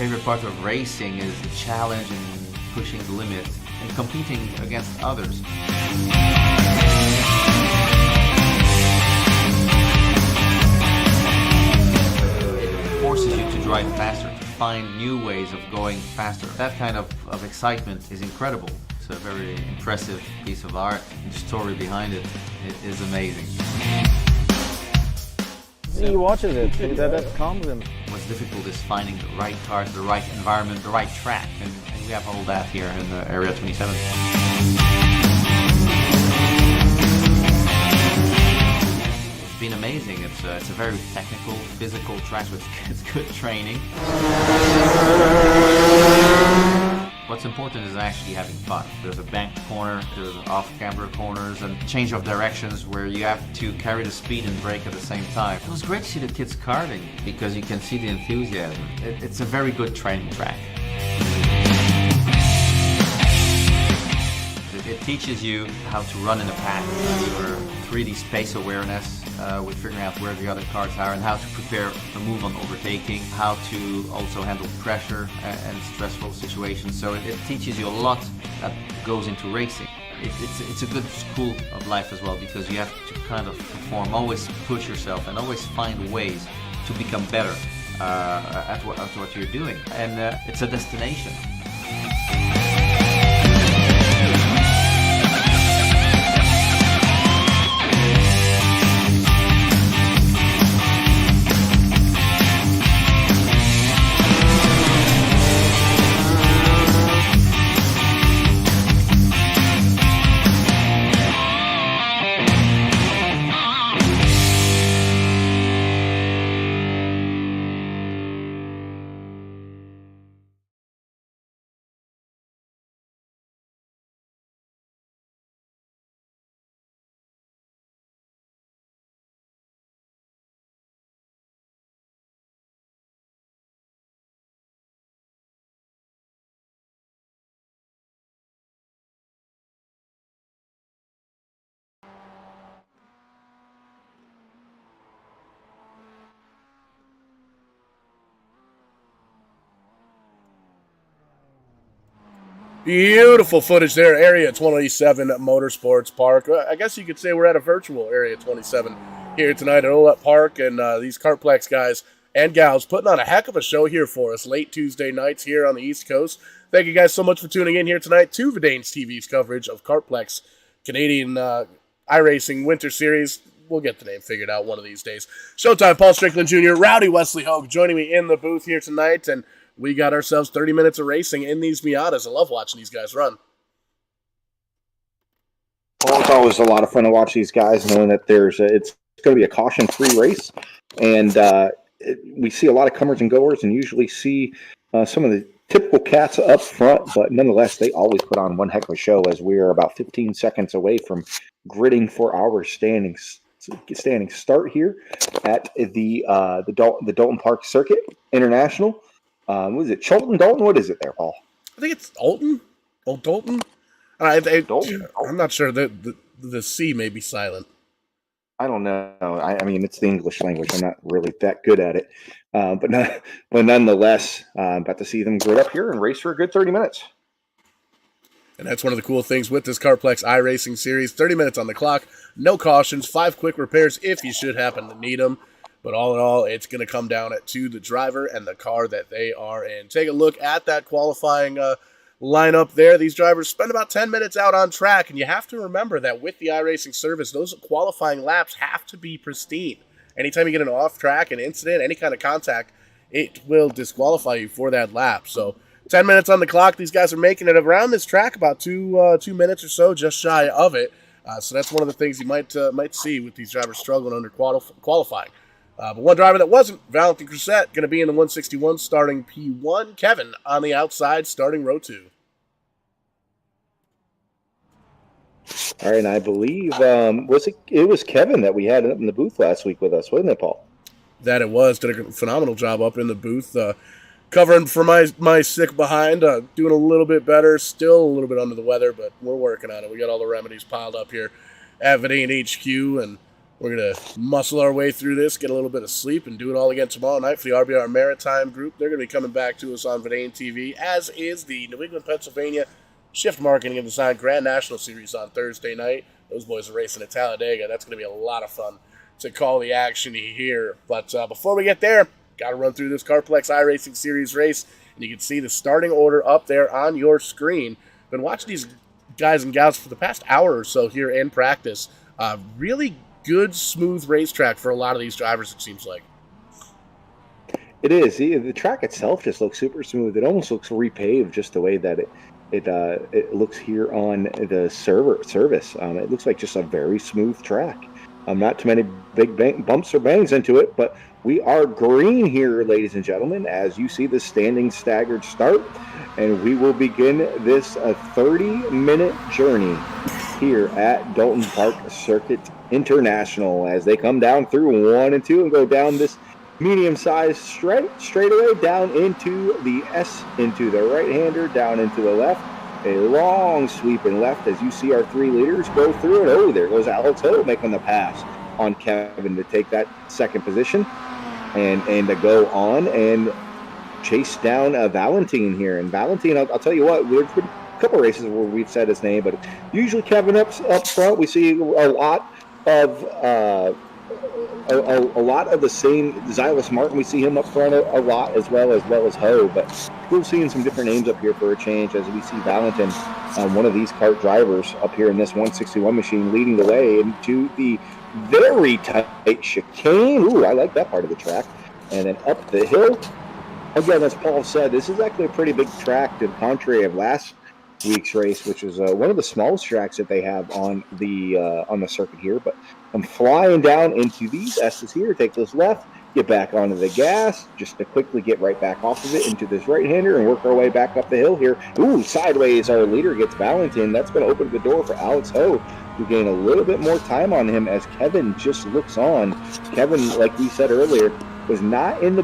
favorite part of racing is the challenge and pushing the limits and competing against others. It forces you to drive faster, to find new ways of going faster. That kind of excitement is incredible. It's a very impressive piece of art. The story behind it is amazing. He watches it, that calms him. What's difficult is finding the right cars, the right environment, the right track, and we have all that here in Area 27. It's been amazing. It's a very technical, physical track with it's good training. What's important is actually having fun. There's a banked corner, there's off-camber corners, and change of directions where you have to carry the speed and brake at the same time. It was great to see the kids karting because you can see the enthusiasm. It's a very good training track. It teaches you how to run in a pack, your 3D space awareness with figuring out where the other cars are and how to prepare a move on overtaking, how to also handle pressure and stressful situations. So it teaches you a lot that goes into racing. It's a good school of life as well because you have to kind of perform, always push yourself and always find ways to become better at what you're doing. And it's a destination. Beautiful footage there, Area 27 Motorsports Park. I guess you could say we're at a virtual Area 27 here tonight at Oulton Park, and these KARTPLEX guys and gals putting on a heck of a show here for us late Tuesday nights here on the East Coast. Thank you guys so much for tuning in here tonight to Verdane's TV's coverage of KARTPLEX Canadian iRacing Winter Series. We'll get the name figured out one of these days. Showtime, Paul Strickland Jr., Rowdy Wesley Hogue joining me in the booth here tonight, and we got ourselves 30 minutes of racing in these Miatas. I love watching these guys run. Well, it's always a lot of fun to watch these guys, knowing that it's going to be a caution-free race, and we see a lot of comers and goers, and usually see some of the typical cats up front, but nonetheless, they always put on one heck of a show as we are about 15 seconds away from gridding for our standing start here at the Dalton Park Circuit International. What is it, Chilton, Dalton? What is it there, Paul? I think it's Oulton. Old Dalton? Dalton? I'm not sure. The C may be silent. I don't know. I mean, it's the English language. I'm not really that good at it. But nonetheless, about to see them grid up here and race for a good 30 minutes. And that's one of the cool things with this KARTPLEX iRacing series. 30 minutes on the clock, no cautions, 5 quick repairs if you should happen to need them. But all in all, it's going to come down to the driver and the car that they are in. Take a look at that qualifying lineup there. These drivers spend about 10 minutes out on track, and you have to remember that with the iRacing service, those qualifying laps have to be pristine. Anytime you get an off-track, an incident, any kind of contact, it will disqualify you for that lap. So 10 minutes on the clock. These guys are making it around this track, about 2 minutes or so, just shy of it. So that's one of the things you might see with these drivers struggling under qualifying. But one driver that wasn't, Valentin Crusette, going to be in the 161 starting P1. Kevin on the outside starting row 2. All right, and I believe, it was Kevin that we had up in the booth last week with us, wasn't it, Paul? That it was. Did a phenomenal job up in the booth, covering for my sick behind, doing a little bit better, still a little bit under the weather, but we're working on it. We got all the remedies piled up here at Verdane HQ, and We're going to muscle our way through this, get a little bit of sleep, and do it all again tomorrow night for the RBR Maritime Group. They're going to be coming back to us on Verdane TV, as is the New England, Pennsylvania Shift Marketing and Design Grand National Series on Thursday night. Those boys are racing at Talladega. That's going to be a lot of fun to call the action here. But before we get there, got to run through this KARTPLEX iRacing Series race, and you can see the starting order up there on your screen. Been watching these guys and gals for the past hour or so here in practice. Really good, smooth racetrack for a lot of these drivers, it seems like. It is. The track itself just looks super smooth. It almost looks repaved just the way that it looks here on the service. It looks like just a very smooth track. Not too many big bumps or bangs into it, but we are green here, ladies and gentlemen, as you see the standing staggered start, and we will begin this 30-minute journey here at Oulton Park Circuit International as they come down through 1 and 2 and go down this medium-sized straightaway down into the S, into the right-hander, down into the left. A long sweeping left as you see our 3 leaders go through it. Oh, there goes Alex Ho making the pass on Kevin to take that second position and to go on and chase down Valentine here. And Valentine, I'll tell you what, we've been a couple races where we've said his name, but usually Kevin up front, we see a lot of a lot of the same Xylus Martin. We see him up front a lot as well as Ho, but we're seeing some different names up here for a change as we see Valentin, one of these kart drivers up here in this 161 machine, leading the way into the very tight chicane. Ooh, I like that part of the track. And then up the hill. Again, as Paul said, this is actually a pretty big track to the contrary of last week's race, which is one of the smallest tracks that they have on the circuit here. But I'm flying down into these S's here, take this left, get back onto the gas, just to quickly get right back off of it into this right-hander and work our way back up the hill here. Ooh, sideways, our leader gets Valentin. That's going to open the door for Alex Ho to gain a little bit more time on him as Kevin just looks on. Kevin, like we said earlier, was not on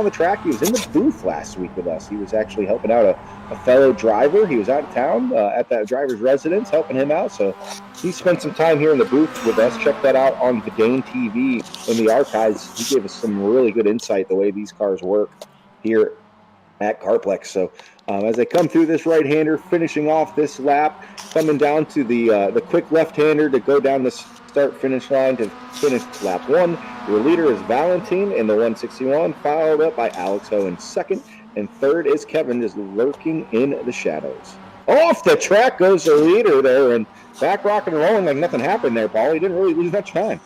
the track. He was in the booth last week with us. He was actually helping out a fellow driver. He was out of town at that driver's residence, helping him out. So he spent some time here in the booth with us. Check that out on Verdane TV in the archives. He gave us some really good insight the way these cars work here at KARTPLEX. So as they come through this right-hander, finishing off this lap, coming down to the quick left-hander to go down the start-finish line to finish lap 1. Your leader is Valentine in the 161, followed up by Alex Ho in second, and third is Kevin, just lurking in the shadows. Off the track goes the leader there, and back rocking and rolling like nothing happened there, Paul. He didn't really lose much time.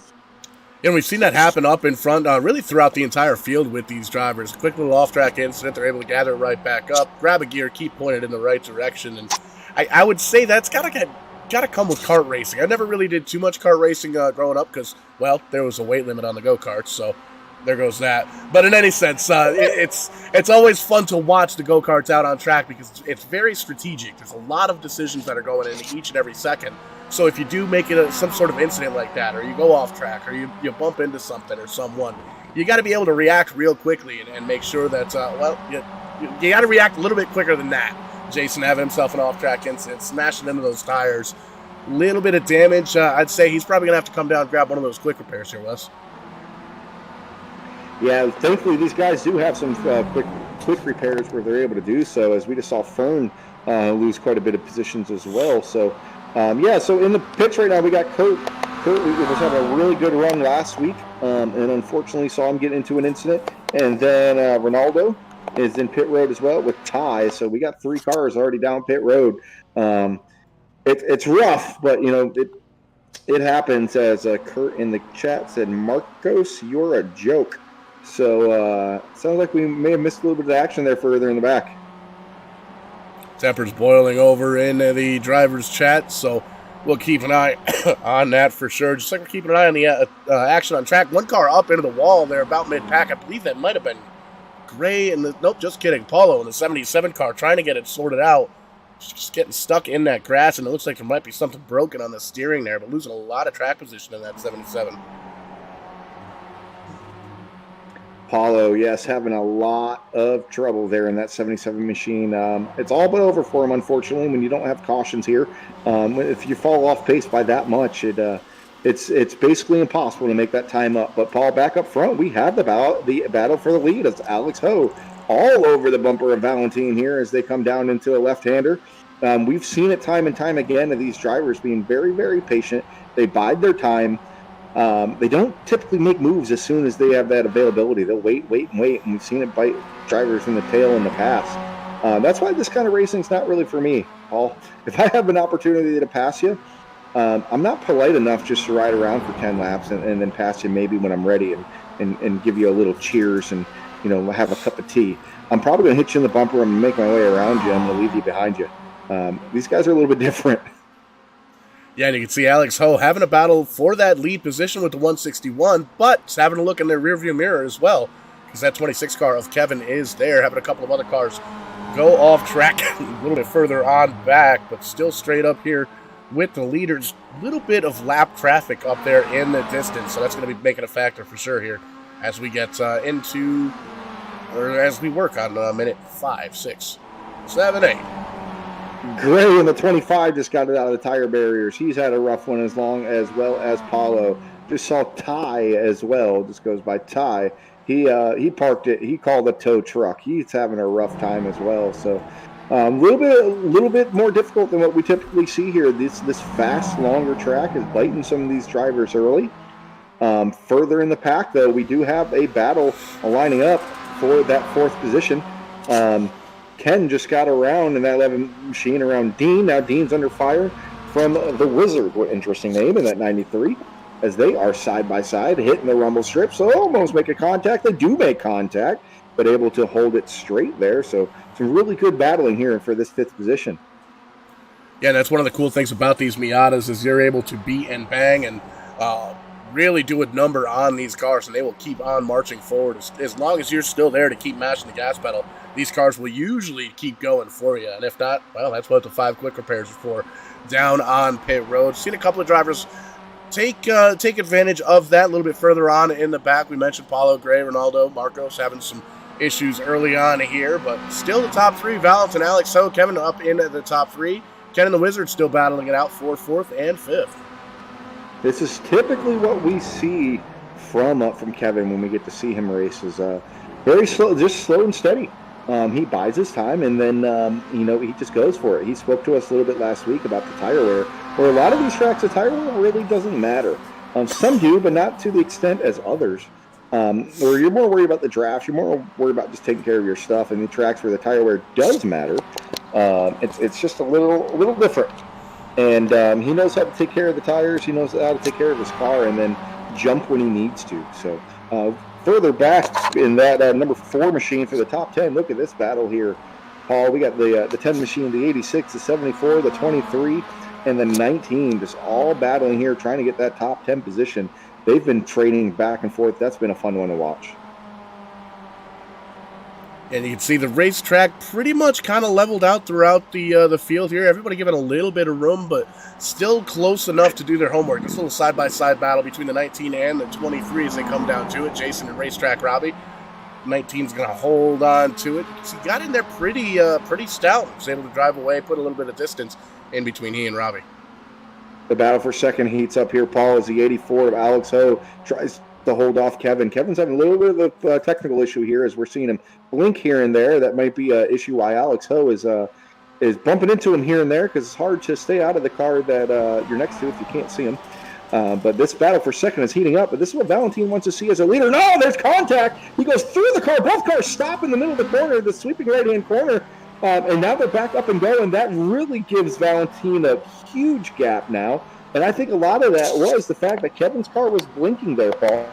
And we've seen that happen up in front really throughout the entire field with these drivers. Quick little off-track incident, they're able to gather right back up, grab a gear, keep pointed in the right direction, and I would say that's got to come with kart racing. I never really did too much kart racing growing up because, well, there was a weight limit on the go-karts, so there goes that. But in any sense, it's always fun to watch the go-karts out on track because it's very strategic. There's a lot of decisions that are going into each and every second. So if you do make it some sort of incident like that, or you go off track, or you bump into something or someone, you got to be able to react real quickly and make sure that, you got to react a little bit quicker than that. Jason having himself an off-track incident, smashing into those tires, little bit of damage. I'd say he's probably going to have to come down and grab one of those quick repairs here, Wes. Yeah, thankfully these guys do have some quick repairs where they're able to do so, as we just saw Fern lose quite a bit of positions as well. So, so in the pits right now we got Kurt. Kurt was having a really good run last week, and unfortunately saw him get into an incident. And then Ronaldo is in pit road as well with Ty. So we got 3 cars already down pit road. It's rough, but it happens. As Kurt in the chat said, Marcos, you're a joke. So sounds like we may have missed a little bit of action there further in the back. Temper's boiling over in the driver's chat, so we'll keep an eye on that for sure. Just like we're keeping an eye on the action on track. One car up into the wall there about mid-pack. I believe that might have been Gray in the... Nope, just kidding. Paulo in the 77 car trying to get it sorted out. Just getting stuck in that grass, and it looks like there might be something broken on the steering there, but losing a lot of track position in that 77. Paulo, yes, having a lot of trouble there in that 77 machine. It's all but over for him, unfortunately, when you don't have cautions here. If you fall off pace by that much, it it's basically impossible to make that time up. But Paul, back up front, we have the battle for the lead. It's Alex Ho all over the bumper of Valentine here as they come down into a left-hander. We've seen it time and time again of these drivers being very, very patient. They bide their time. They don't typically make moves as soon as they have that availability. They'll wait, and we've seen it bite drivers in the tail in the past. That's why this kind of racing is not really for me, Paul. If I have an opportunity to pass you, I'm not polite enough just to ride around for 10 laps and then pass you maybe when I'm ready and give you a little cheers and, have a cup of tea. I'm probably going to hit you in the bumper. I'm going to make my way around you. I'm going to leave you behind you. These guys are a little bit different. Yeah, and you can see Alex Ho having a battle for that lead position with the 161, but just having a look in their rearview mirror as well, because that 26 car of Kevin is there, having a couple of other cars go off track a little bit further on back, but still straight up here with the leaders. A little bit of lap traffic up there in the distance, so that's going to be making a factor for sure here as we get as we work on minute 5, 6, 7, 8. Gray in the 25 just got it out of the tire barriers. He's had a rough one as well as Paulo. Just saw Ty as well. Just goes by Ty. He parked it. He called a tow truck. He's having a rough time as well. So a little bit more difficult than what we typically see here. This fast, longer track is biting some of these drivers early. Further in the pack, though, we do have a battle lining up for that fourth position. Ken just got around in that 11 machine around Dean. Now Dean's under fire from the Wizard. What interesting name in that 93. As they are side by side, hitting the rumble strip. So almost make a contact. They do make contact, but able to hold it straight there. So some really good battling here for this fifth position. Yeah, that's one of the cool things about these Miatas is you're able to beat and bang and really do a number on these cars, and they will keep on marching forward. As long as you're still there to keep mashing the gas pedal, these cars will usually keep going for you. And if not, well, that's what the 5 quick repairs are for down on pit road. Seen a couple of drivers take advantage of that a little bit further on in the back. We mentioned Paulo, Gray, Ronaldo, Marcos having some issues early on here, but still the top 3, Valentine, Alex Ho, Kevin up in the top 3. Ken and the Wizard still battling it out for 4th and 5th. This is typically what we see from Kevin when we get to see him race is very slow, just slow and steady. He bides his time, and then he just goes for it. He spoke to us a little bit last week about the tire wear, where a lot of these tracks, the tire wear really doesn't matter. Some do, but not to the extent as others. Where you're more worried about the draft, you're more worried about just taking care of your stuff, and the tracks where the tire wear does matter, it's just a little different. And he knows how to take care of the tires. He knows how to take care of his car and then jump when he needs to. So further back in that number 4 machine for the top 10, look at this battle here, Paul. We got the 10 machine, the 86, the 74, the 23, and the 19, just all battling here, trying to get that top 10 position. They've been trading back and forth. That's been a fun one to watch. And you can see the racetrack pretty much kind of leveled out throughout the field here. Everybody given a little bit of room, but still close enough to do their homework. This little side-by-side battle between the 19 and the 23 as they come down to it. Jason and Racetrack Robbie. 19's going to hold on to it. He got in there pretty stout. Was able to drive away, put a little bit of distance in between he and Robbie. The battle for second heats up here, Paul, as the 84 of Alex Ho tries to hold off Kevin. Kevin's having a little bit of a technical issue here as we're seeing him blink here and there. That might be an issue why Alex Ho is bumping into him here and there, because it's hard to stay out of the car that you're next to if you can't see him. But this battle for second is heating up. But this is what Valentine wants to see as a leader. No, there's contact. He goes through the car. Both cars stop in the middle of the corner, the sweeping right-hand corner. And now they're back up and going. That really gives Valentine a huge gap now. And I think a lot of that was the fact that Kevin's car was blinking there, Paul.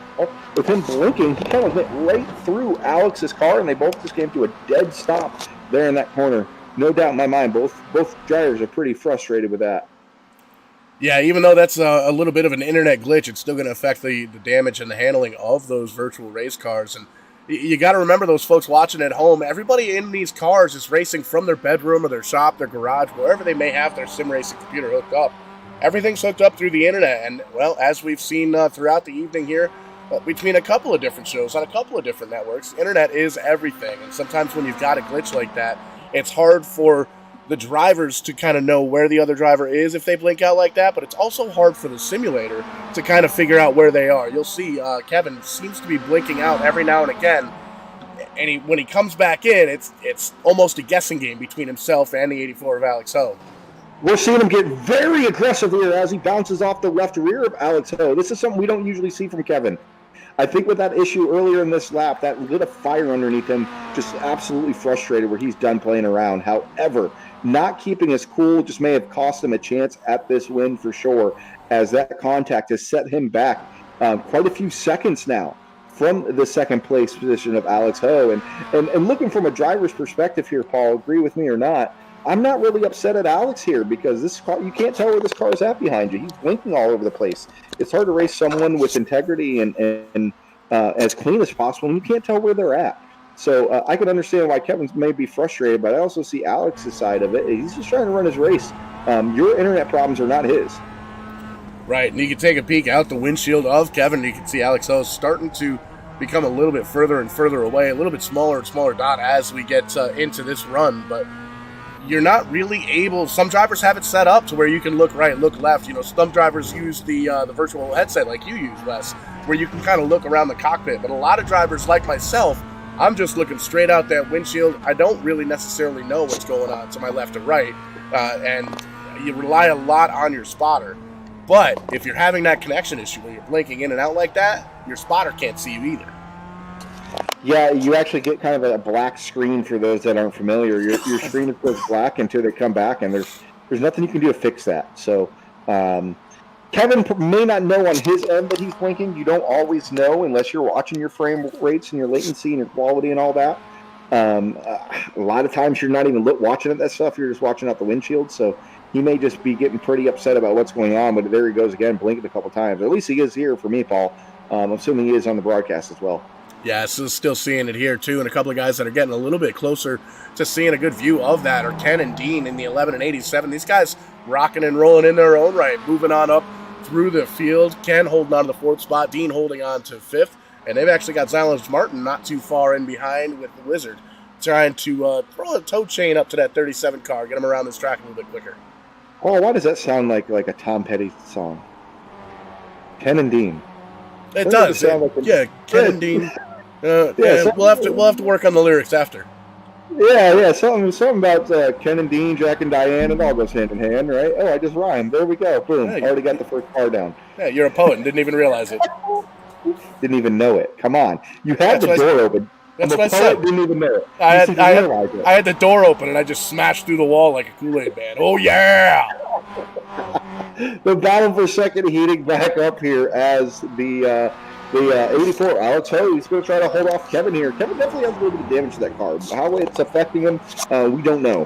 With him blinking, he kind of went right through Alex's car, and they both just came to a dead stop there in that corner. No doubt in my mind, both drivers are pretty frustrated with that. Yeah, even though that's a little bit of an internet glitch, it's still going to affect the damage and the handling of those virtual race cars. And you got to remember those folks watching at home, everybody in these cars is racing from their bedroom or their shop, their garage, wherever they may have their sim racing computer hooked up. Everything's hooked up through the internet, and, well, as we've seen throughout the evening here, between a couple of different shows on a couple of different networks, internet is everything, and sometimes when you've got a glitch like that, it's hard for the drivers to kind of know where the other driver is if they blink out like that, but it's also hard for the simulator to kind of figure out where they are. You'll see Kevin seems to be blinking out every now and again, and when he comes back in, it's almost a guessing game between himself and the 84 of Alex Ho. We're seeing him get very aggressive here as he bounces off the left rear of Alex Ho. This is something we don't usually see from Kevin. I think with that issue earlier in this lap, that lit a fire underneath him, just absolutely frustrated where he's done playing around. However, not keeping his cool just may have cost him a chance at this win for sure, as that contact has set him back quite a few seconds now from the second place position of Alex Ho. And looking from a driver's perspective here, Paul, agree with me or not, I'm not really upset at Alex here because this car, you can't tell where this car is at behind you. He's blinking all over the place. It's hard to race someone with integrity and as clean as possible, and you can't tell where they're at. So I can understand why Kevin may be frustrated, but I also see Alex's side of it. He's just trying to run his race. Your internet problems are not his. Right, and you can take a peek out the windshield of Kevin, and you can see Alex Ho starting to become a little bit further and further away, a little bit smaller and smaller dot as we get into this run, but you're not really able. Some drivers have it set up to where you can look right, look left. You know, some drivers use the virtual headset like you use, Wes, where you can kind of look around the cockpit. But a lot of drivers like myself, I'm just looking straight out that windshield. I don't really necessarily know what's going on to my left or right, and you rely a lot on your spotter. But if you're having that connection issue where you're blinking in and out like that, your spotter can't see you either. Yeah, you actually get kind of a black screen for those that aren't familiar. Your screen goes black until they come back, and there's nothing you can do to fix that. So Kevin may not know on his end that he's blinking. You don't always know unless you're watching your frame rates and your latency and your quality and all that. A lot of times you're not even watching at that stuff. You're just watching out the windshield. So he may just be getting pretty upset about what's going on, but there he goes again, blinking a couple times. At least he is here for me, Paul. I'm assuming he is on the broadcast as well. Yeah, so still seeing it here, too, and a couple of guys that are getting a little bit closer to seeing a good view of that are Ken and Dean in the 11 and 87. These guys rocking and rolling in their own right, moving on up through the field. Ken holding on to the fourth spot, Dean holding on to fifth, and they've actually got Zylange Martin not too far in behind with the Wizard, trying to throw a toe chain up to that 37 car, get him around this track a little bit quicker. Oh, why does that sound like a Tom Petty song? Ken and Dean. It does. Yeah, Ken and Dean. We'll have to work on the lyrics after. Yeah, something about Ken and Dean, Jack and Diane, it all goes hand in hand, right? Oh, I just rhymed. There we go. Boom. Yeah, already got the first car down. Yeah, you're a poet and didn't even realize it. Didn't even know it. Come on. You had the door open. That's what I said. Didn't even know it. I had the door open and I just smashed through the wall like a Kool-Aid man. Oh, yeah! The battle for second heating back up here as the 84, Alex Ho, he's going to try to hold off Kevin here. Kevin definitely has a little bit of damage to that car. How it's affecting him, we don't know.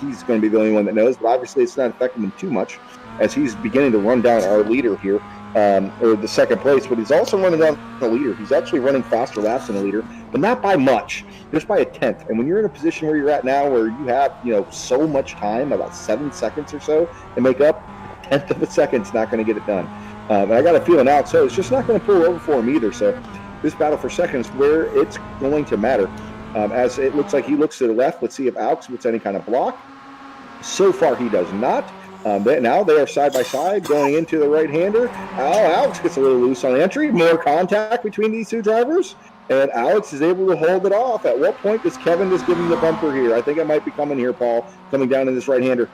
He's going to be the only one that knows, but obviously it's not affecting him too much as he's beginning to run down our leader here, or the second place, but he's also running down the leader. He's actually running faster laps than the leader, but not by much, just by a tenth. And when you're in a position where you're at now where you have, so much time, about 7 seconds or so, to make up, a tenth of a second's not going to get it done. And I got a feeling out, so it's just not going to pull over for him either. So this battle for second is where it's going to matter. As it looks like he looks to the left. Let's see if Alex puts any kind of block. So far, he does not. But now they are side by side going into the right-hander. Alex gets a little loose on the entry. More contact between these two drivers. And Alex is able to hold it off. At what point does Kevin just give him the bumper here? I think it might be coming here, Paul, coming down in this right-hander.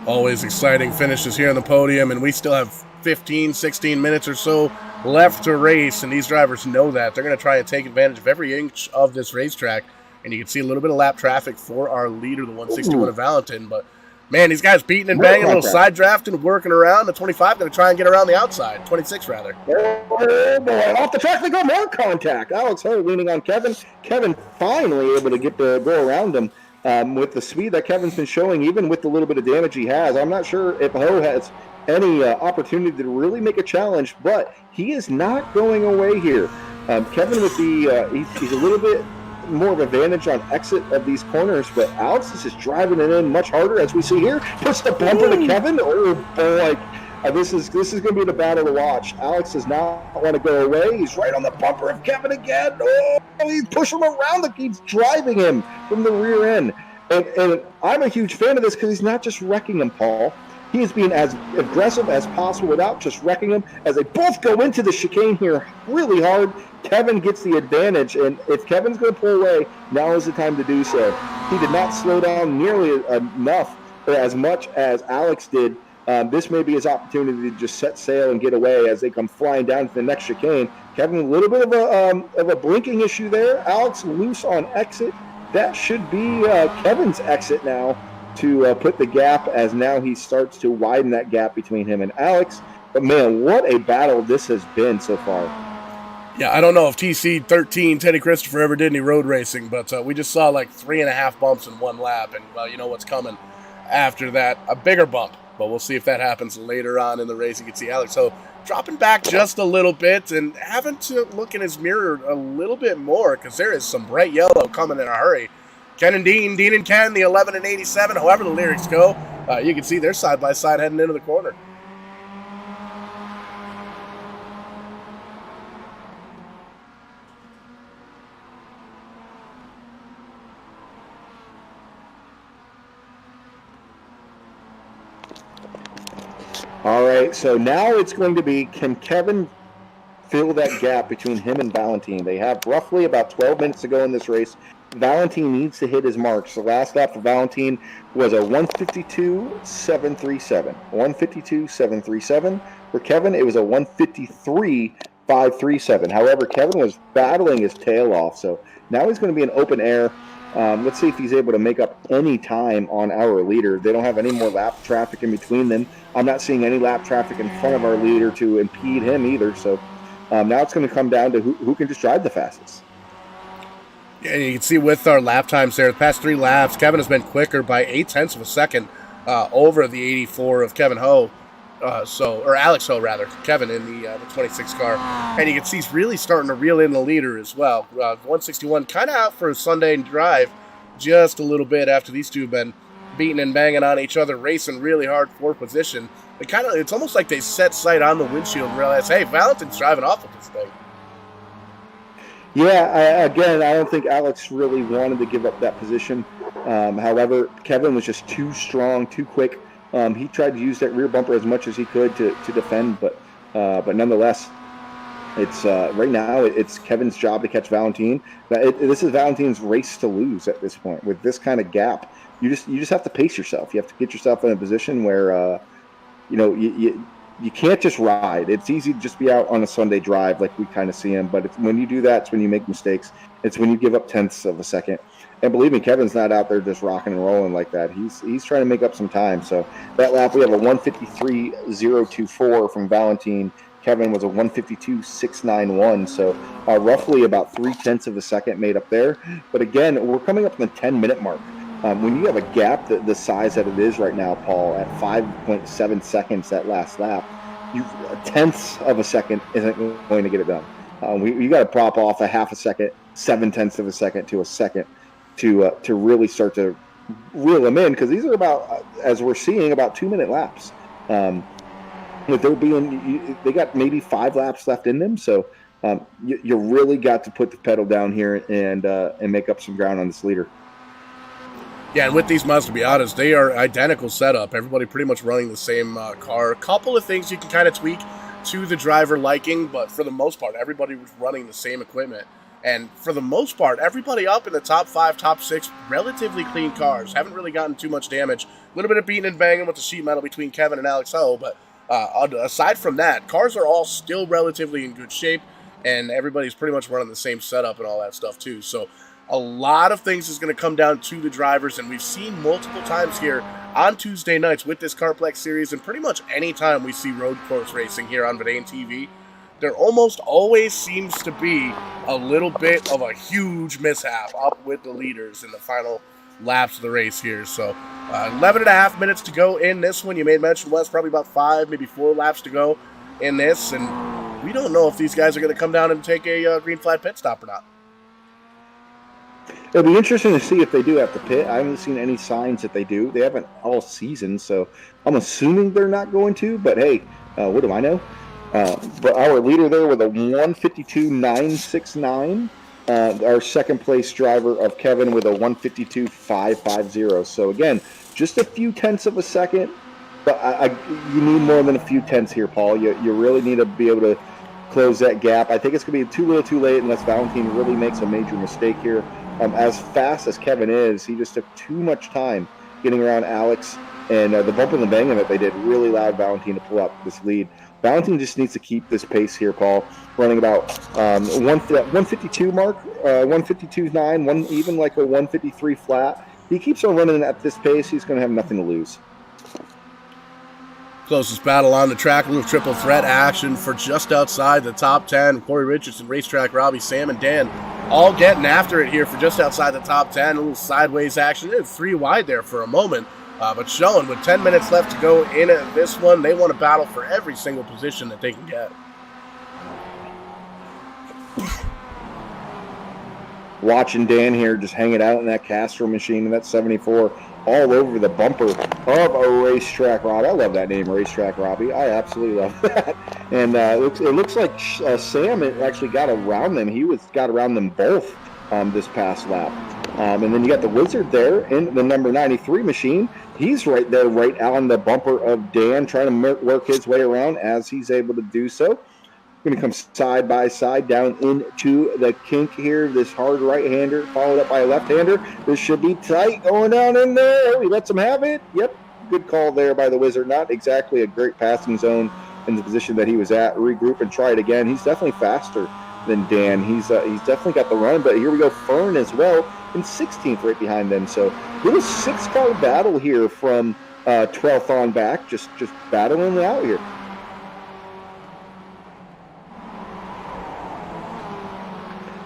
Always exciting finishes here on the podium, and we still have 15, 16 minutes or so left to race, and these drivers know that. They're going to try and take advantage of every inch of this racetrack, and you can see a little bit of lap traffic for our leader, the 161 of Valentin, but man, these guys beating and banging, a little side drafting, working around. The 25 going to try and get around the outside, 26 rather. Oh boy, off the track they go, more contact. Alex Ho leaning on Kevin. Kevin finally able to get to go around him. With the speed that Kevin's been showing, even with the little bit of damage he has, I'm not sure if Ho has any opportunity to really make a challenge, but he is not going away here. Kevin with the he's a little bit more of an advantage on exit of these corners, but Alex is just driving it in much harder, as we see here. Puts the bumper to Kevin. Oh boy, this is going to be the battle to watch. Alex does not want to go away. He's right on the bumper of Kevin again. Oh, he's pushing him around. He's driving him from the rear end. And I'm a huge fan of this because he's not just wrecking them, Paul. He is being as aggressive as possible without just wrecking them. As they both go into the chicane here really hard, Kevin gets the advantage. And if Kevin's going to pull away, now is the time to do so. He did not slow down nearly enough or as much as Alex did. This may be his opportunity to just set sail and get away as they come flying down to the next chicane. Kevin, a little bit of a blinking issue there. Alex loose on exit. That should be Kevin's exit now to put the gap, as now he starts to widen that gap between him and Alex. But man, what a battle this has been so far. Yeah, I don't know if TC13 Teddy Christopher ever did any road racing, but we just saw like 3.5 bumps in one lap, and well, you know what's coming after that, a bigger bump. But we'll see if that happens later on in the race. You can see Alex Ho dropping back just a little bit and having to look in his mirror a little bit more because there is some bright yellow coming in a hurry. Ken and Dean, Dean and Ken, the 11 and 87, however the lyrics go, you can see they're side by side heading into the corner. All right, so now it's going to be, can Kevin fill that gap between him and Valentin? They have roughly about 12 minutes to go in this race. Valentin needs to hit his marks. The last lap for Valentin was a 152.737. 152.737. For Kevin, it was a 153.537. However, Kevin was battling his tail off, so now he's going to be in open air. Let's see if he's able to make up any time on our leader. They don't have any more lap traffic in between them. I'm not seeing any lap traffic in front of our leader to impede him either. So now it's going to come down to who can just drive the fastest. Yeah, you can see with our lap times there, the past 3 laps, Kevin has been quicker by 0.8 of a second over the 84 of Kevin Ho. Or Alex Ho, rather. Kevin in the 26 car. And you can see he's really starting to reel in the leader as well. 161, kind of out for a Sunday drive just a little bit after these two have been beating and banging on each other, racing really hard for position. It's almost like they set sight on the windshield and realize, hey, Valentin's driving off of this thing. Yeah, I don't think Alex really wanted to give up that position. However, Kevin was just too strong, too quick. He tried to use that rear bumper as much as he could to defend, but nonetheless, it's right now it's Kevin's job to catch Valentin. This is Valentin's race to lose at this point. With this kind of gap, you just have to pace yourself. You have to get yourself in a position where you can't just ride. It's easy to just be out on a Sunday drive like we kind of see him, but when you do that, it's when you make mistakes. It's when you give up tenths of a second. And believe me, Kevin's not out there just rocking and rolling like that. He's trying to make up some time. So that lap, we have a 153.024 from Valentin. Kevin was a 152.691. So roughly about 0.3 of a second made up there. But again, we're coming up on the 10-minute mark. When you have a gap the size that it is right now, Paul, at 5.7 seconds that last lap, tenths of a second isn't going to get it done. You got to prop off a half a second, 0.7 of a second to a second to really start to reel them in, because these are about, as we're seeing, about 2-minute laps. With there being, they got maybe 5 laps left in them, so you really got to put the pedal down here and make up some ground on this leader. Yeah, and with these mods, to be honest, they are identical setup. Everybody pretty much running the same car. A couple of things you can kind of tweak to the driver liking, but for the most part, everybody was running the same equipment. And for the most part, everybody up in the top 5, top 6, relatively clean cars. Haven't really gotten too much damage. A little bit of beating and banging with the sheet metal between Kevin and Alex Ho, but aside from that, cars are all still relatively in good shape, and everybody's pretty much running the same setup and all that stuff too. So a lot of things is going to come down to the drivers, and we've seen multiple times here on Tuesday nights with this KARTPLEX series, and pretty much any time we see road course racing here on Verdane TV, there almost always seems to be a little bit of a huge mishap up with the leaders in the final laps of the race here. So 11.5 minutes to go in this one. You made mention, Wes, probably about 5, maybe 4 laps to go in this, and we don't know if these guys are going to come down and take a green flag pit stop or not. It'll be interesting to see if they do have to pit. I haven't seen any signs that they do. They haven't all season, so I'm assuming they're not going to. But hey, what do I know? But our leader there with a 152.969. our second place driver of Kevin with a 152.550. So again, just a few tenths of a second, but you need more than a few tenths here, Paul. You really need to be able to close that gap. I think it's going to be too little too late unless Valentine really makes a major mistake here. As fast as Kevin is, he just took too much time getting around Alex, and the bump and the banging that they did really allowed Valentine to pull out this lead. Valentine just needs to keep this pace here, Paul, running about 152 mark, 152.9, even like a 153 flat. He keeps on running at this pace, he's going to have nothing to lose. Closest battle on the track, a little triple threat action for just outside the top 10. Corey Richardson, Racetrack Robbie, Sam, and Dan all getting after it here for just outside the top 10. A little sideways action. They're 3 wide there for a moment, but showing with 10 minutes left to go in this one, they want to battle for every single position that they can get. Watching Dan here just hanging out in that Castro machine and that 74 all over the bumper of a Racetrack Robbie. I love that name, Racetrack Robbie. I absolutely love that. And it looks like Sam actually got around them. He got around them both this past lap. And then you got the Wizard there in the number 93 machine. He's right there, right on the bumper of Dan, trying to work his way around as he's able to do so. Going to come side by side down into the kink here. This hard right-hander followed up by a left-hander. This should be tight going down in there. He lets him have it. Yep, good call there by the Wizard. Not exactly a great passing zone in the position that he was at. Regroup and try it again. He's definitely faster than Dan. He's definitely got the run, but here we go. Fern as well in 16th right behind them. So little 6-car battle here from 12th on back. Just battling it out here.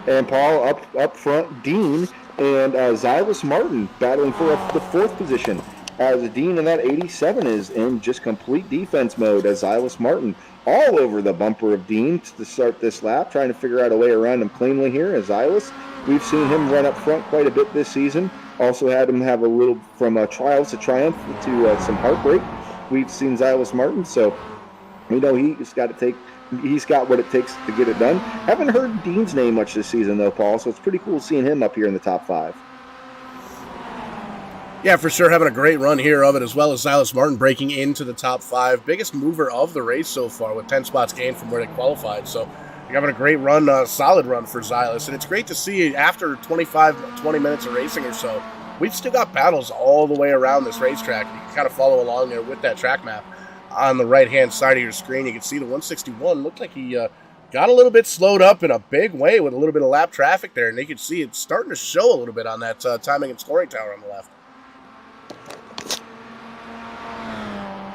And Paul up front, Dean and Xylus Martin battling for the 4th position. As Dean in that 87 is in just complete defense mode as Xylus Martin all over the bumper of Dean to start this lap, trying to figure out a way around him cleanly here. As Xylus, we've seen him run up front quite a bit this season. Also had him have a little from trials to triumph to some heartbreak. We've seen Xylus Martin, so we know he's got what it takes to get it done. Haven't heard Dean's name much this season, though, Paul, so it's pretty cool seeing him up here in the top 5. Yeah, for sure, having a great run here of it, as well as Xylus Martin breaking into the top 5. Biggest mover of the race so far with 10 spots gained from where they qualified. So you're having a great run, solid run for Xylus. And it's great to see after 20 minutes of racing or so, we've still got battles all the way around this racetrack. You can kind of follow along there with that track map. On the right-hand side of your screen, you can see the 161 looked like he got a little bit slowed up in a big way with a little bit of lap traffic there, and you can see it's starting to show a little bit on that timing and scoring tower on the left.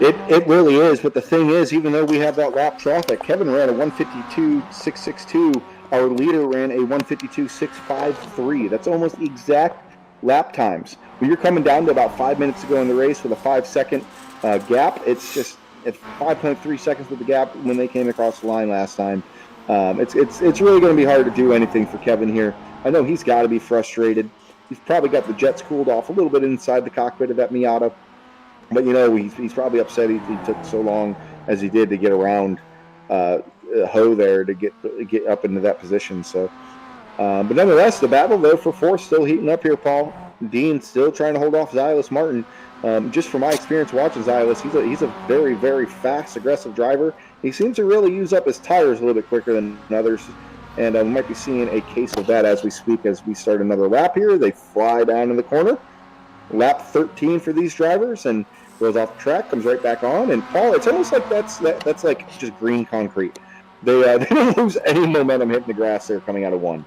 It really is, but the thing is, even though we have that lap traffic, Kevin ran a 152.662. Our leader ran a 152.653. That's almost the exact lap times. When you're coming down to about 5 minutes to go in the race with a 5-second gap, it's 5.3 seconds with the gap when they came across the line last time. It's really going to be hard to do anything for Kevin here. I know he's got to be frustrated. He's probably got the jets cooled off a little bit inside the cockpit of that Miata, but he's probably upset he took so long as he did to get around Ho there to get up into that position. So, but nonetheless, the battle though for 4th still heating up here, Paul. Dean still trying to hold off Xylus Martin. Just from my experience watching Xylus, he's a very, very fast, aggressive driver. He seems to really use up his tires a little bit quicker than others, and we might be seeing a case of that as we speak as we start another lap here. They fly down in the corner. Lap 13 for these drivers, and goes off the track, comes right back on. And Paul, it's almost like that's like just green concrete. They don't lose any momentum hitting the grass there coming out of 1.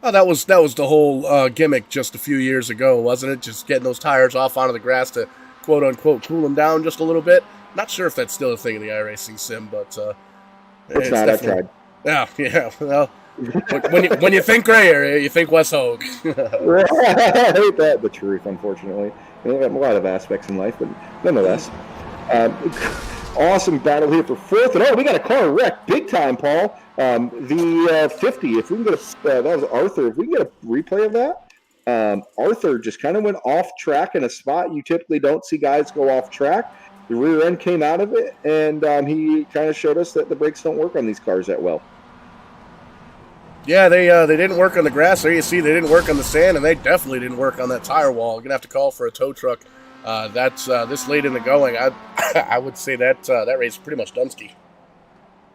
Oh, that was the whole gimmick just a few years ago, wasn't it? Just getting those tires off onto the grass to quote-unquote cool them down just a little bit. Not sure if that's still a thing in the iRacing sim, but it's not. I tried. Yeah. Well, when you think gray area, you think Wes Hogue. I hate that, the truth, unfortunately. We have a lot of aspects in life, but nonetheless. Awesome battle here for 4th. And we got a car wreck big time, Paul. The 50, if we can get that was Arthur. If we can get a replay of that, Arthur just kind of went off track in a spot you typically don't see guys go off track. The rear end came out of it, and he kind of showed us that the brakes don't work on these cars that well. Yeah, they didn't work on the grass. There you see, they didn't work on the sand, and they definitely didn't work on that tire wall. You're gonna have to call for a tow truck. That's this late in the going. I would say that that race is pretty much Dunsky.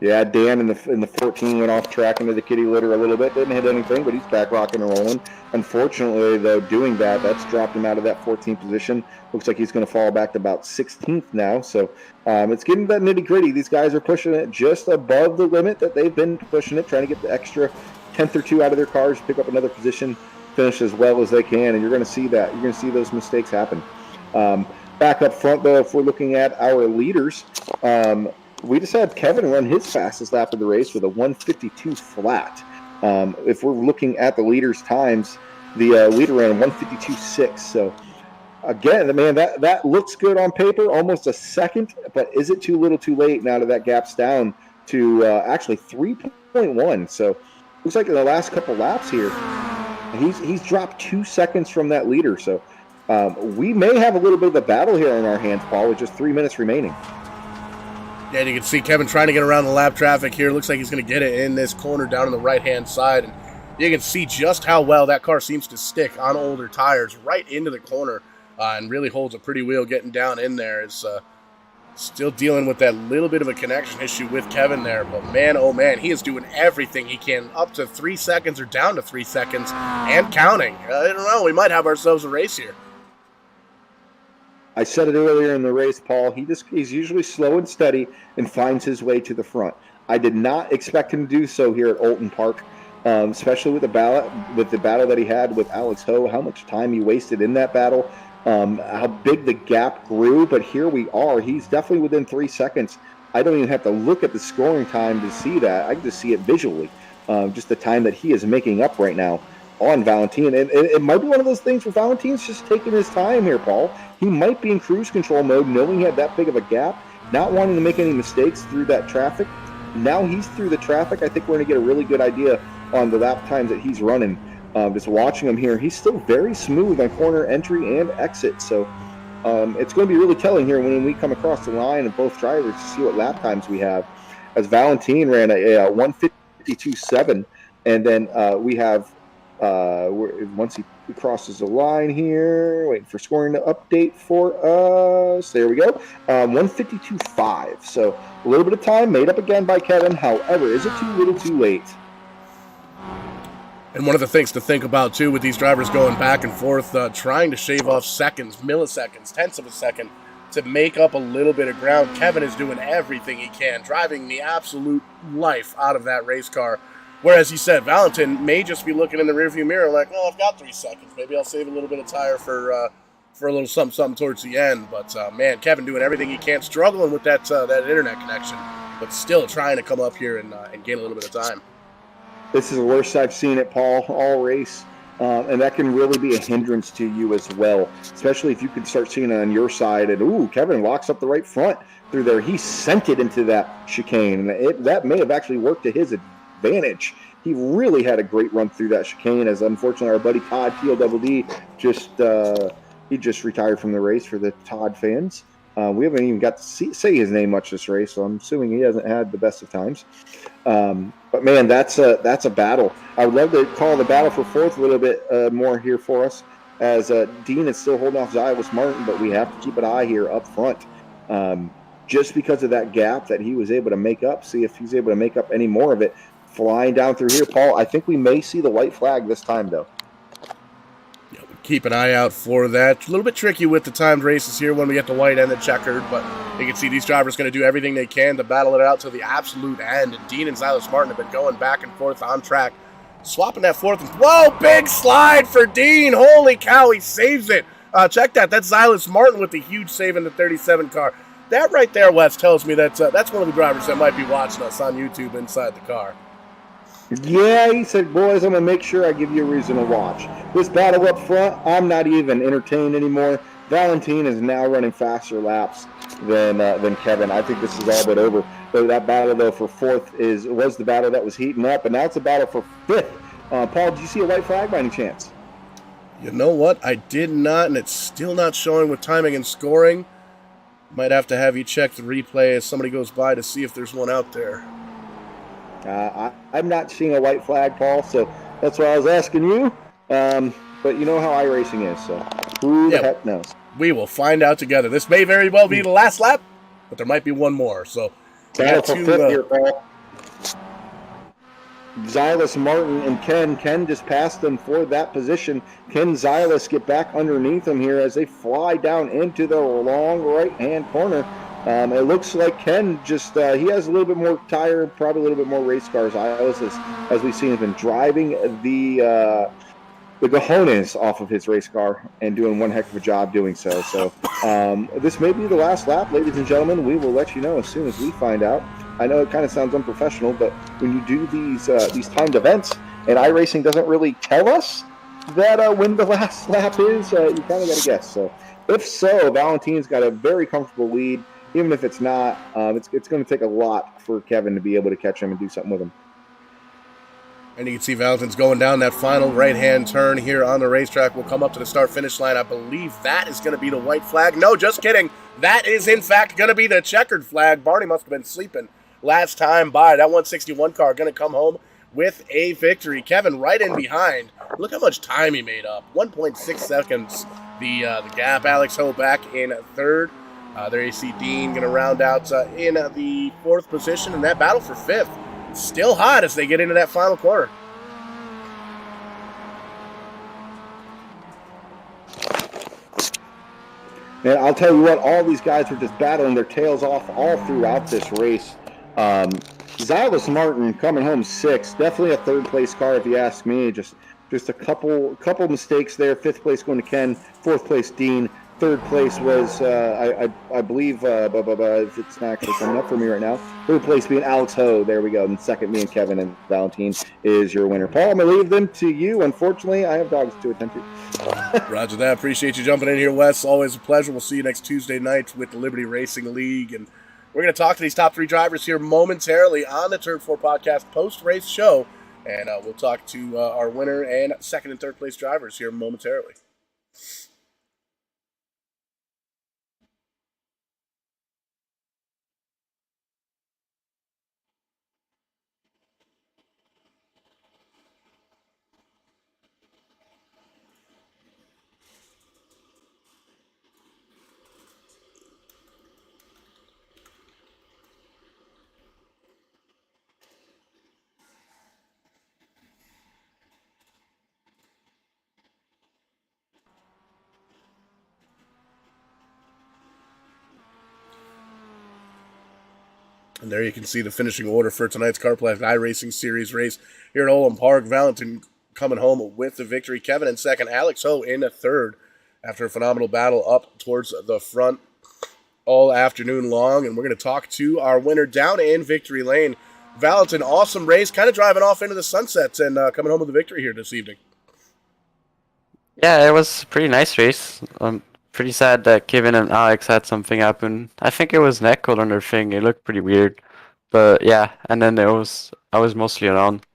Yeah, Dan in the 14 went off track into the kitty litter a little bit. Didn't hit anything, but he's back rocking and rolling. Unfortunately, though, doing that's dropped him out of that 14th position. Looks like he's going to fall back to about 16th now. So it's getting that nitty gritty. These guys are pushing it just above the limit that they've been pushing it, trying to get the extra 10th or 2 out of their cars, pick up another position, finish as well as they can. And you're going to see that. You're going to see those mistakes happen. Back up front, though, if we're looking at our leaders, we just had Kevin run his fastest lap of the race with a 152 flat. If we're looking at the leaders' times, the leader ran a 152.6. So, again, man, that looks good on paper, almost a second, but is it too little too late now that gap's down to actually 3.1? So, looks like in the last couple laps here, he's dropped 2 seconds from that leader. So, we may have a little bit of a battle here on our hands, Paul, with just 3 minutes remaining. Yeah, you can see Kevin trying to get around the lap traffic here. Looks like he's going to get it in this corner down on the right-hand side. And you can see just how well that car seems to stick on older tires right into the corner and really holds a pretty wheel getting down in there. Is still dealing with that little bit of a connection issue with Kevin there. But, man, oh, man, he is doing everything he can up to 3 seconds or down to 3 seconds and counting. I don't know. We might have ourselves a race here. I said it earlier in the race, Paul. He's usually slow and steady and finds his way to the front. I did not expect him to do so here at Oulton Park, especially with the battle that he had with Alex Ho. How much time he wasted in that battle, how big the gap grew. But here we are. He's definitely within 3 seconds. I don't even have to look at the scoring time to see that. I can just see it visually. Just the time that he is making up right now on Valentin. And it might be one of those things where Valentin's just taking his time here, Paul. He might be in cruise control mode, knowing he had that big of a gap, not wanting to make any mistakes through that traffic. Now he's through the traffic. I think we're going to get a really good idea on the lap times that he's running. Just watching him here, he's still very smooth on corner entry and exit. So it's going to be really telling here when we come across the line of both drivers to see what lap times we have. As Valentin ran a 152.7, and then we have once he crosses the line here, waiting for scoring to update for us. There we go. 152.5. So a little bit of time made up again by Kevin. However, is it too little too late? And one of the things to think about, too, with these drivers going back and forth, trying to shave off seconds, milliseconds, tenths of a second to make up a little bit of ground. Kevin is doing everything he can, driving the absolute life out of that race car. Whereas he said, Valentin may just be looking in the rearview mirror like, oh, I've got 3 seconds. Maybe I'll save a little bit of tire for a little something towards the end. But, man, Kevin doing everything he can, struggling with that internet connection, but still trying to come up here and gain a little bit of time. This is the worst I've seen it, Paul, all race. And that can really be a hindrance to you as well, especially if you can start seeing it on your side. And, ooh, Kevin locks up the right front through there. He sent it into that chicane. And that may have actually worked to his advantage. He really had a great run through that chicane, as unfortunately our buddy Todd TLDD just retired from the race for the Todd fans. We haven't even got to say his name much this race, so I'm assuming he hasn't had the best of times. But man, that's a battle. I would love to call the battle for fourth a little bit more here for us, as Dean is still holding off Silas Martin, but we have to keep an eye here up front. Just because of that gap that he was able to make up, see if he's able to make up any more of it. Flying down through here, Paul. I think we may see the white flag this time, though. Yeah, we'll keep an eye out for that. A little bit tricky with the timed races here when we get the white and the checkered, but you can see these drivers going to do everything they can to battle it out to the absolute end. And Dean and Silas Martin have been going back and forth on track, swapping that fourth. Whoa, big slide for Dean. Holy cow, he saves it. Check that. That's Silas Martin with the huge save in the 37 car. That right there, Wes, tells me that's one of the drivers that might be watching us on YouTube inside the car. Yeah, he said, boys, I'm going to make sure I give you a reason to watch. This battle up front, I'm not even entertained anymore. Valentin is now running faster laps than Kevin. I think this is all but over. So that battle, though, for fourth was the battle that was heating up, and now it's a battle for fifth. Paul, did you see a white flag by any chance? You know what? I did not, and it's still not showing with timing and scoring. Might have to have you check the replay as somebody goes by to see if there's one out there. I'm not seeing a white flag, Paul, so that's why I was asking you. But you know how iRacing is, so who the Yeah, heck knows? we will find out together. This may very well be the last lap, but there might be one more. So we Battle got for two. fifth here, Paul. Xylus, Martin, and Ken. Ken just passed them for that position. Ken Xylus get back underneath them here as they fly down into the long right-hand corner. It looks like Ken just, he has a little bit more tire, probably a little bit more race cars. Xylus, as we've seen, has been driving the cojones off of his race car and doing one heck of a job doing so. So this may be the last lap, ladies and gentlemen. We will let you know as soon as we find out. I know it kind of sounds unprofessional, but when you do these timed events and iRacing doesn't really tell us that when the last lap is, you kind of got to guess. So if so, Valentine's got a very comfortable lead. Even if it's not, it's going to take a lot for Kevin to be able to catch him and do something with him. And you can see Valentine's going down that final right-hand turn here on the racetrack. We'll come up to the start-finish line. I believe that is going to be the white flag. No, just kidding. That is, in fact, going to be the checkered flag. Barney must have been sleeping last time by. That 161 car going to come home with a victory. Kevin right in behind. Look how much time he made up. 1.6 seconds the gap. Alex Ho back in third. There you see Dean going to round out in the fourth position. And that battle for fifth. Still hot as they get into that final corner. Man, I'll tell you what, all these guys were just battling their tails off all throughout this race. Xylus Martin coming home sixth, definitely a third place car if you ask me. Just a couple mistakes there. Fifth place going to Ken, fourth place Dean. Third place was, I believe, it's not actually coming up for me right now. Third place being Alex Ho. There we go. And second, me and Kevin and Valentine is your winner. Paul, I'm going to leave them to you. Unfortunately, I have dogs to attend to. Roger that. Appreciate you jumping in here, Wes. Always a pleasure. We'll see you next Tuesday night with the Liberty Racing League. And we're going to talk to these top three drivers here momentarily on the Turn 4 Podcast post-race show. And we'll talk to our winner and second and third place drivers here momentarily. And there you can see the finishing order for tonight's KARTPLEX iRacing Series race here at Oulton Park. Valentine coming home with the victory. Kevin in second. Alex Ho in a third after a phenomenal battle up towards the front all afternoon long. And we're going to talk to our winner down in victory lane. Valentine, awesome race. Kind of driving off into the sunsets and coming home with a victory here this evening. Yeah, it was a pretty nice race. Pretty sad that Kevin and Alex had something happen. I think it was neck code on their thing. It looked pretty weird. But yeah, and then I was mostly around.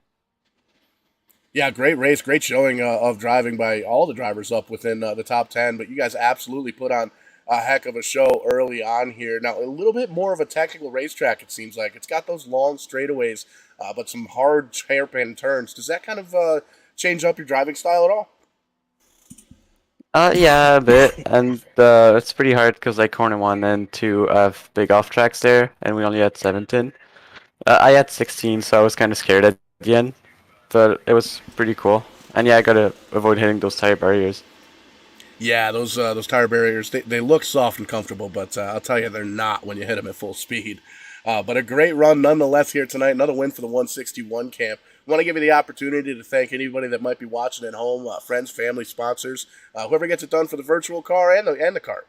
Yeah, great race, great showing of driving by all the drivers up within the top 10. But you guys absolutely put on a heck of a show early on here. Now, a little bit more of a technical racetrack, it seems like. It's got those long straightaways, but some hard hairpin turns. Does that kind of change up your driving style at all? Yeah, a bit, and it's pretty hard because like corner 1 and 2 have big off tracks there, and we only had 17. I had 16, so I was kind of scared at the end, but it was pretty cool. And yeah, I gotta avoid hitting those tire barriers. Yeah, those tire barriers, they look soft and comfortable, but I'll tell you, they're not when you hit them at full speed. But a great run nonetheless here tonight. Another win for the 161 camp. I want to give you the opportunity to thank anybody that might be watching at home, friends, family, sponsors, whoever gets it done for the virtual car and the cart.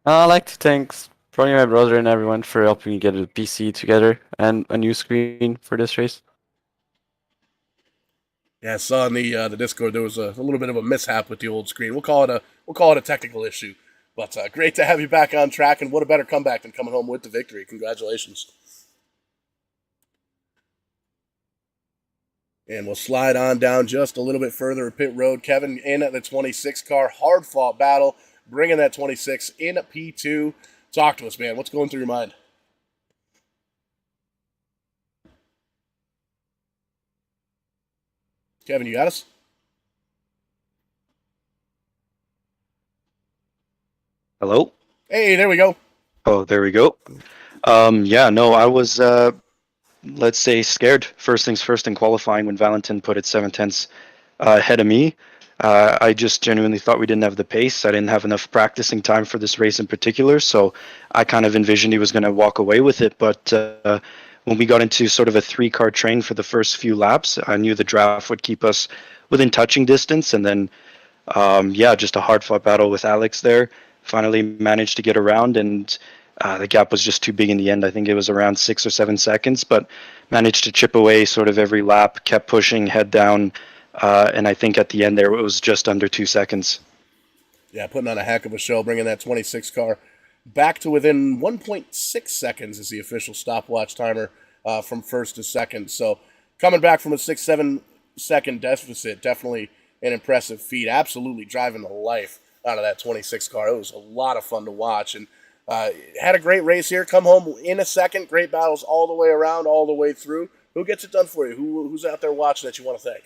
I'd like to thank probably my brother and everyone for helping me get a PC together and a new screen for this race. Yeah, I saw in the Discord there was a little bit of a mishap with the old screen. We'll call it a technical issue, but great to have you back on track. And what a better comeback than coming home with the victory. Congratulations. And we'll slide on down just a little bit further at pit road. Kevin in at the 26 car, hard fought battle, bringing that 26 in P2. Talk to us, man. What's going through your mind? Kevin, you got us? Hello? Hey, there we go. Oh, there we go. Yeah, no, I was, let's say, scared. First things first in qualifying when Valentin put it 7/10 ahead of me. I just genuinely thought we didn't have the pace. I didn't have enough practicing time for this race in particular, so I kind of envisioned he was going to walk away with it. But when we got into sort of a three-car train for the first few laps, I knew the draft would keep us within touching distance, and then yeah, just a hard-fought battle with Alex there. Finally managed to get around, and the gap was just too big in the end. I think it was around 6 or 7 seconds, but managed to chip away sort of every lap, kept pushing, head down, and I think at the end there it was just under 2 seconds. Yeah, putting on a heck of a show, bringing that 26 car back to within 1.6 seconds is the official stopwatch timer from first to second. So coming back from a 6-7 second deficit, definitely an impressive feat. Absolutely driving the life out of that 26 car. It was a lot of fun to watch, and had a great race here. Come home in a second. Great battles all the way around, all the way through. Who gets it done for you? Who's out there watching that you want to thank?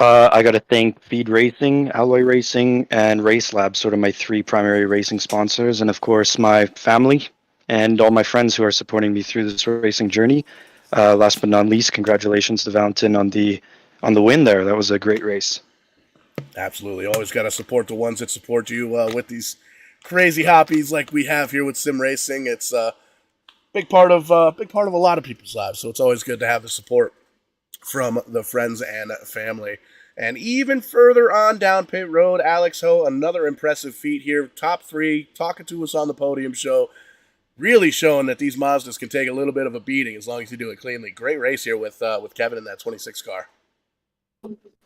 I got to thank Feed Racing, Alloy Racing, and Race Lab, sort of my three primary racing sponsors, and of course my family and all my friends who are supporting me through this racing journey. Last but not least, congratulations to Valentin on the win there. That was a great race. Absolutely. Always got to support the ones that support you with these crazy hobbies like we have here with sim racing. It's a big part of a lot of people's lives, so it's always good to have the support from the friends and family. And even further on down pit road, Alex Ho, another impressive feat here. Top three, talking to us on the podium show, really showing that these Mazdas can take a little bit of a beating as long as you do it cleanly. Great race here with Kevin in that 26 car.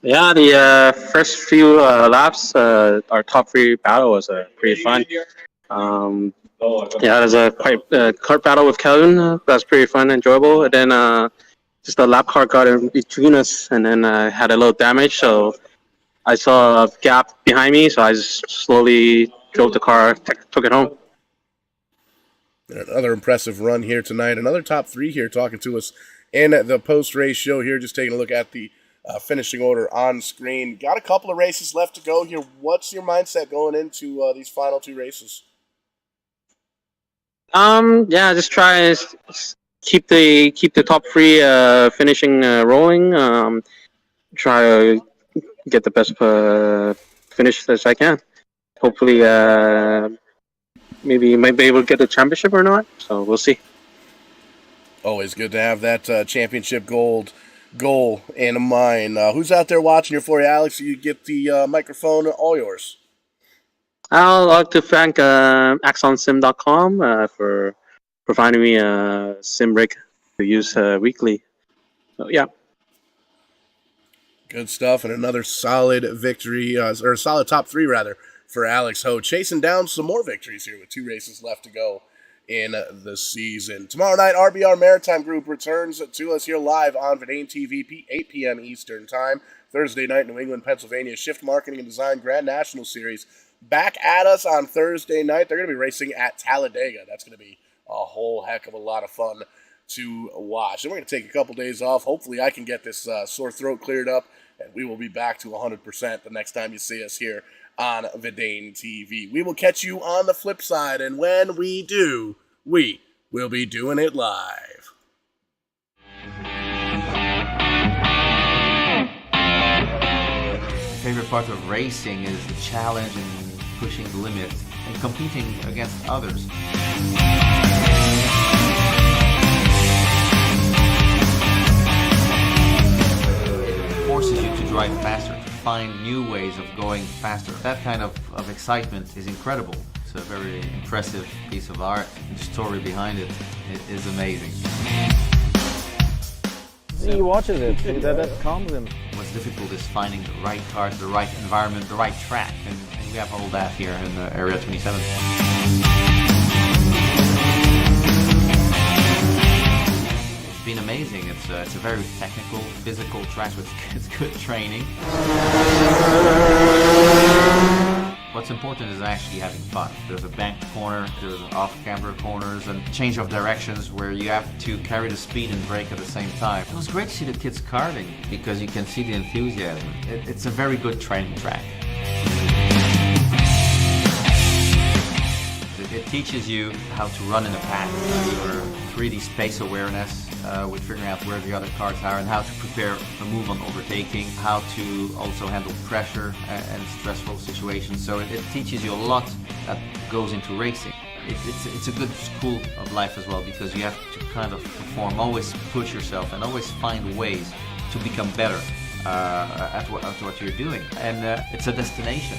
Yeah, the first few laps, our top three battle was pretty fun. Yeah, there's a quite kart battle with Kevin. That's pretty fun, enjoyable. And then just the lap car got in between us, and then had a little damage. So I saw a gap behind me, so I just slowly drove the car, took it home. Another impressive run here tonight. Another top three here talking to us in the post-race show here, just taking a look at the finishing order on screen. Got a couple of races left to go here. What's your mindset going into these final two races? Yeah, just try and keep the top three finishing rolling. Try to get the best finish as I can. Hopefully, maybe might be able to get the championship or not. So we'll see. Always good to have that championship goal in mind. Who's out there watching here for you, Alex? You get the microphone, all yours. I'd like to thank AxonSim.com for providing me a sim rig to use weekly. So, yeah. Good stuff, and another solid victory, or solid top three, rather, for Alex Ho. Chasing down some more victories here with 2 races left to go in the season. Tomorrow night, RBR Maritime Group returns to us here live on Verdane TV, 8 p.m. Eastern Time. Thursday night, New England, Pennsylvania Shift Marketing and Design Grand National Series back at us on Thursday night. They're going to be racing at Talladega. That's going to be a whole heck of a lot of fun to watch. And we're going to take a couple days off. Hopefully I can get this sore throat cleared up, and we will be back to 100% the next time you see us here on Verdane TV. We will catch you on the flip side, and when we do, we will be doing it live. My favorite part of racing is the challenge and pushing the limit and competing against others. It forces you to drive faster, to find new ways of going faster. That kind of excitement is incredible. It's a very impressive piece of art. The story behind it is amazing. He watches it. That calms him. What's difficult is finding the right cars, the right environment, the right track, and we have all that here in Area 27. It's been amazing. It's a very technical, physical track with good training. What What's important is actually having fun. There's a bank corner, there's off-camber corners, and change of directions where you have to carry the speed and brake at the same time. It was great to see the kids karting because you can see the enthusiasm. It's a very good training track. It teaches you how to run in a pack, your 3D space awareness with figuring out where the other cars are and how to prepare a move on overtaking, how to also handle pressure and stressful situations. So it teaches you a lot that goes into racing. It's a good school of life as well because you have to kind of perform, always push yourself and always find ways to become better at what you're doing. And it's a destination.